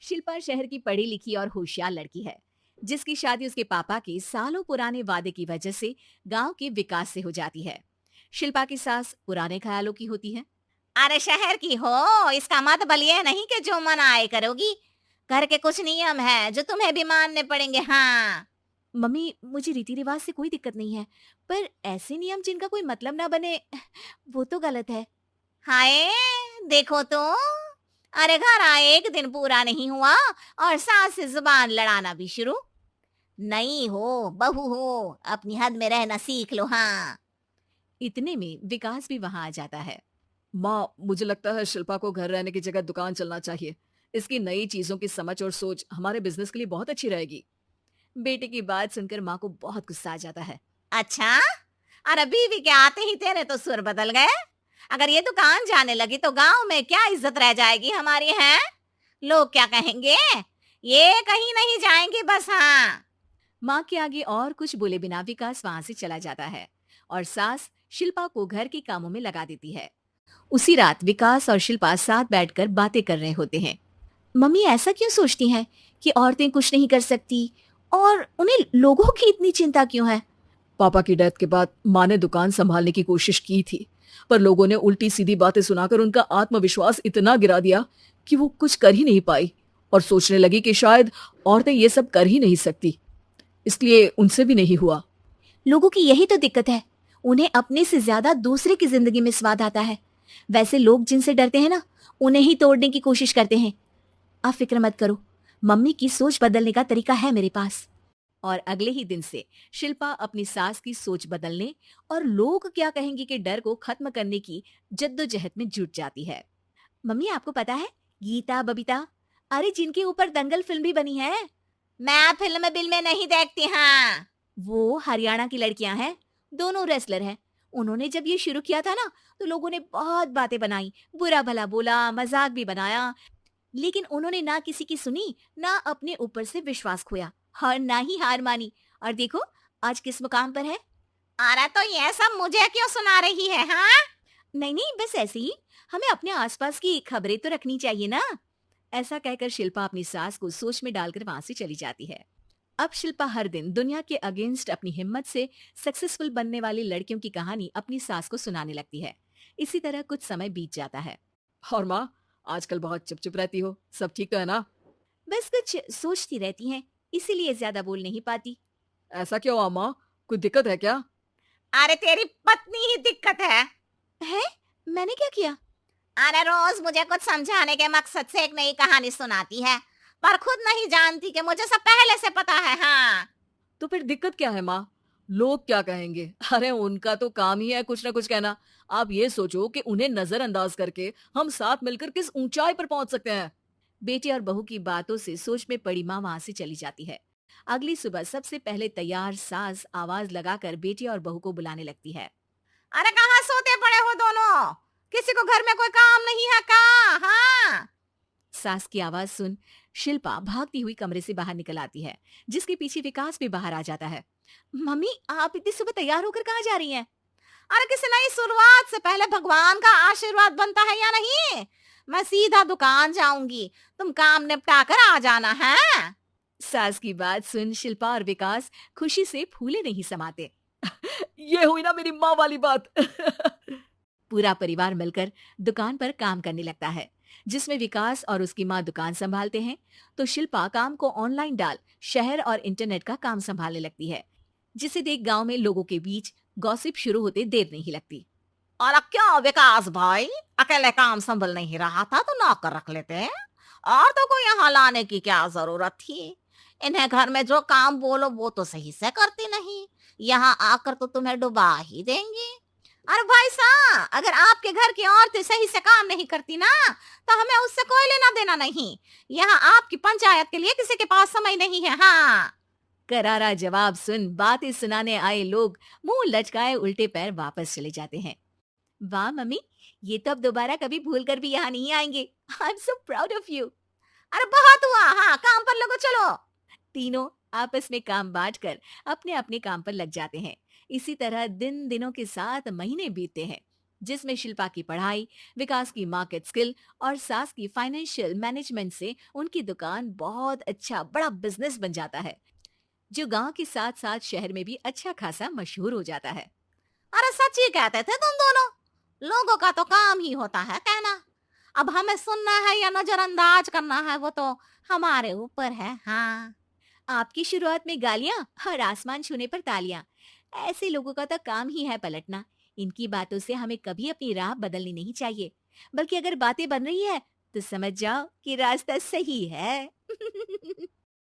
शिल्पा शहर की पढ़ी लिखी और होशियार लड़की है, जिसकी शादी उसके पापा के सालों पुराने वादे की वजह से गांव के विकास से हो जाती है। शिल्पा की सास पुराने ख्यालों की होती है। अरे शहर की हो, इसका मतलब ये नहीं कि जो मन आए करोगी। घर के कुछ नियम है जो तुम्हें भी मानने पड़ेंगे। हाँ। मम्मी, मुझे रीति रिवाज से कोई दिक्कत नहीं है, पर ऐसे नियम जिनका कोई मतलब ना बने, वो तो गलत है। हाय, देखो तो। अरे घर आए एक दिन पूरा नहीं हुआ और सास से जुबान लड़ाना भी शुरू। नहीं हो, बहू हो, अपनी हद में रहना सीख लो। हाँ। इतने में विकास भी वहां आ जाता है। माँ, मुझे लगता है शिल्पा को घर रहने की जगह दुकान चलना चाहिए। इसकी नई चीजों की समझ और सोच हमारे बिजनेस के लिए बहुत अच्छी रहेगी। बेटे की बात सुनकर माँ को बहुत गुस्सा आ जाता है। अच्छा। अरे बीवी के आते ही तेरे तो सुर बदल गए। अगर ये दुकान जाने लगी तो गांव में क्या इज्जत रह जाएगी हमारी है। लोग क्या कहेंगे। ये कहीं नहीं जाएंगे बस। हाँ। माँ के आगे और कुछ बोले बिना विकास वहां से चला जाता है और सास शिल्पा को घर के कामों में लगा देती है। उसी रात विकास और शिल्पा साथ बैठकर बातें कर रहे होते हैं। मम्मी ऐसा क्यों सोचती हैं कि औरतें कुछ नहीं कर सकती, और उन्हें लोगों की इतनी चिंता क्यों है? पापा की डेथ के बाद माँ ने दुकान संभालने की कोशिश की थी, पर लोगों ने उल्टी सीधी बातें सुनाकर उनका आत्मविश्वास इतना गिरा दिया कि वो कुछ कर ही नहीं पाई और सोचने लगी कि शायद औरतें ये सब कर ही नहीं सकती, इसलिए उनसे भी नहीं हुआ। लोगों की यही तो दिक्कत है, उन्हें अपने से ज्यादा दूसरे की जिंदगी में स्वाद आता है। वैसे लोग जिनसे डरते हैं ना, उन्हें ही तोड़ने की कोशिश करते हैं। आप फिक्र मत करो, मम्मी की सोच बदलने का तरीका है मेरे पास। और अगले ही दिन से शिल्पा अपनी सास की सोच बदलने और लोग क्या कहेंगे के डर को खत्म करने की जद्दोजहद में जुट जाती है। मम्मी, आपको पता है, गीता बबीता, अरे जिनके ऊपर दंगल फिल्म भी बनी है, मैं फिल्म बिल में नहीं देखती। हाँ। वो हरियाणा की लड़कियां हैं। दोनों रेसलर हैं। उन्होंने जब ये शुरू किया था ना, तो लोगों ने बहुत बातें बनाई, बुरा भला बोला, मजाक भी बनाया, लेकिन उन्होंने ना किसी की सुनी, ना अपने ऊपर से विश्वास खोया और ना ही हार मानी। और देखो आज किस मुकाम पर है। अरे तो ये सब मुझे क्यों सुना रही है। हाँ। नहीं नहीं, बस ऐसे ही, हमें अपने आसपास की खबरें तो रखनी चाहिए ना। ऐसा कहकर शिल्पा अपनी सास को सोच में डालकर वहां से चली जाती है। अब शिल्पा हर दिन दुनिया के अगेंस्ट अपनी हिम्मत से सक्सेसफुल बनने वाली लड़कियों की कहानी अपनी सास को सुनाने लगती है। इसी तरह कुछ समय बीत जाता है। और माँ, आजकल बहुत चुप चुप रहती हो, सब ठीक तो है ना? बस कुछ सोचती रहती हैं, इसीलिए ज्यादा बोल नहीं पाती। ऐसा क्यों हुआ माँ, कोई दिक्कत है क्या? अरे तेरी पत्नी ही दिक्कत है। है? मैंने क्या किया? अरे रोज मुझे कुछ समझाने के मकसद से एक नई कहानी सुनाती है, पर खुद नहीं जानती कि मुझे सब पहले से पता है। हाँ। तो फिर दिक्कत क्या है माँ? लोग क्या कहेंगे? अरे उनका तो काम ही है कुछ ना कुछ कहना। आप ये सोचो कि उन्हें नजरअंदाज करके हम साथ मिलकर किस ऊंचाई पर पहुंच सकते हैं। बेटी और बहू की बातों से सोच में पड़ी माँ वहां से चली जाती है। अगली सुबह सबसे पहले तैयार सास आवाज लगाकर बेटी और बहू को बुलाने लगती है। अरे कहाँ सोते पड़े हो दोनों। किसी को घर में कोई काम नहीं है का। हाँ। सास की आवाज सुन शिल्पा भागती हुई कमरे से बाहर निकल आती है, जिसके पीछे विकास भी बाहर आ जाता है। मम्मी, आप इतनी सुबह तैयार होकर कहाँ जा रही हैं? अरे किसी नई शुरुआत से पहले भगवान का आशीर्वाद बनता है या नहीं। मैं सीधा दुकान जाऊंगी, तुम काम निपटा कर आ जाना है। सास की बात सुन शिल्पा और विकास खुशी से फूले नहीं समाते। ये हुई ना मेरी माँ वाली बात। पूरा परिवार मिलकर दुकान पर काम करने लगता है, जिसमें विकास और उसकी माँ दुकान संभालते हैं, तो शिल्पा काम को ऑनलाइन डाल शहर और इंटरनेट का काम संभालने लगती है, जिसे देख गांव में लोगों के बीच गॉसिप शुरू होते देर नहीं लगती। और अब क्या विकास भाई, अकेले काम संभल नहीं रहा था तो नौकर रख लेते। और तो को यहाँ लाने की क्या जरूरत थी। इन्हें घर में जो काम बोलो वो तो सही से करती नहीं। यहाँ आकर तो तुम्हें डुबा ही देंगी। अरे भाई सा, अगर आपके घर की औरतें सही से काम नहीं करती ना, तो हमें उससे कोई लेना देना नहीं। यहाँ आपकी पंचायत के लिए किसी के पास समय नहीं है। हाँ। करारा जवाब सुन बातें सुनाने आए लोग मुंह लचकाए उल्टे पैर वापस चले जाते हैं। वाह मम्मी, ये तो अब दोबारा कभी भूल कर भी यहाँ नहीं आएंगे। I am so proud of you. अरे बहुत हुआ। हाँ, काम पर लोगो चलो। तीनों आपस में काम बांटकर अपने अपने काम पर लग जाते हैं। इसी तरह दिन दिनों के साथ महीने बीतते हैं। जिसमें शिल्पा की पढ़ाई, विकास की मार्केट स्किल और सास की फाइनेंशियल मैनेजमेंट से उनकी दुकान बहुत अच्छा बड़ा बिजनेस बन जाता है, जो गांव के साथ साथ शहर में भी अच्छा खासा मशहूर हो जाता है। अरे सच ही कहते थे तुम दोनों। लोगों का तो काम ही होता है कहना। अब हमें सुनना है या नजरअंदाज करना है वो तो हमारे ऊपर है। हाँ। आपकी शुरुआत में गालियां और आसमान छूने पर तालियां, ऐसे लोगों का तो काम ही है पलटना। इनकी बातों से हमें कभी अपनी राह बदलनी नहीं चाहिए, बल्कि अगर बातें बन रही है तो समझ जाओ कि रास्ता सही है।